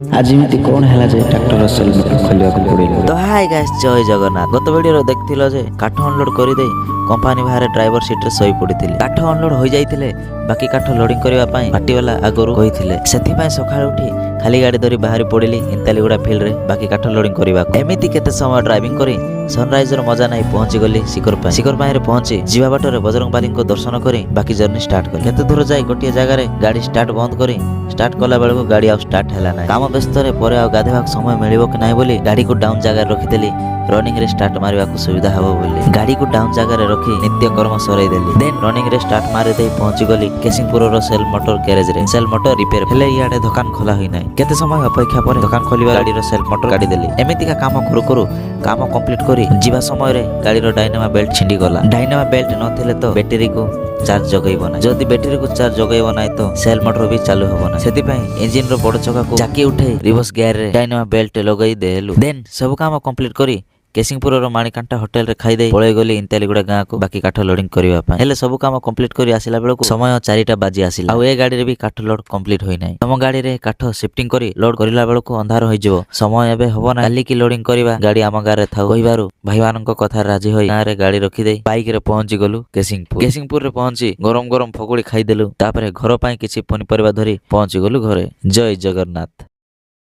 आज एमती कौन है जे ट्रैक्टर सेल मोटर खोलिया को पड़िला। तो हाय गाइस जय जगन्नाथ। गत वीडियो देखथिलो जे काठ अनलोड करि दे कंपनी बाहर ड्राइवर सीट रे सोई पड़िथिले। काठ अनलोड होई जाइथिले बाकी काठ लोडिंग करबा पई पार्टी वाला आगरु कहिथिले। सेथि पई सखाळ उठी खाली गाड़ी धरी बाहर पड़िली इंतालीगुड़ा फील्ड रे बाकी काठ लोडिंग करबा। एमिति केते समय ड्राइविंग करी सनराइज रो मजा नै पहुंची गली शिखर पाई रे पहुंची जीवा बाट रे बजरंग बाली को दर्शन करी बाकी जर्नी स्टार्ट कर। केते दूर जाई गोटिया जगह रे गाड़ी स्टार्ट बंद करी स्टार्ट कला बेल को गाड़ी आ स्टार्ट हैला नै। काम व्यस्त रे परे आ गाधेवा समय मिलिबो कि नै बोली गाड़ी को डाउन जगह रखि देली रनिंग रे स्टार्ट मारवा को सुविधा हबो बोली गाड़ी को डाउन जगह रे रखी नित्य कर्म सराई देली। देन रनिंग रे स्टार्ट मारे दे पहुंची गली केसिंगपुर रो सेल मोटर गैरेज रे। सेल मोटर रिपेयर हेले याडे दुकान खोला होई नै। केते समय अपेक्षा पर दुकान खोलिबा गाड़ी रो सेल मोटर गाड़ी देली। एमिति का काम करू काम कंप्लीट करी जीवा समय रे गाड़ी रो डायनामा बेल्ट छिंडी गला। डायनामा बेल्ट नथिले तो बैटरी को चार्ज जगैबो ना। जदि बैटरी को चार्ज जगैबो नै तो सेल मोटर भी चालू होबो ना। सेति पई इंजन रो बड़ चक्का को चाकी उठे रिवर्स गियर रे डायनामा बेल्ट लगै देलु। देन सब काम कंप्लीट करी केसिंगपुर रो माणिकांटा होटल रे खाई दे पळे गली इंतालीगुड़ा गाँ को बाकी काठ लोडिंग करबा पई। हेले सब काम कंप्लीट करी आसिला बेल को समय 4टा बाजी आसिला। आ ए गाड़ी रे भी काठ लोड कंप्लीट होई नै। तम गाड़ी रे काठ शिफ्टिंग करी लोड करिला बेल को अंधार होई जबो। समय एबे होबो ना काली की लोडिंग करबा गाड़ी आम गाँ रे थाउ कहिबारु भाई मानन को कथा राजी होई गाँ रे गाड़ी रखी दे बाइक रे पहुंची गलु केसिंगपुर रे पहुंची गरम गरम फकुड़ी खाई देलु। तापरे घर पई किछि पनिपरिबा धरी पहुंची गलु घरे। जय जगन्नाथ।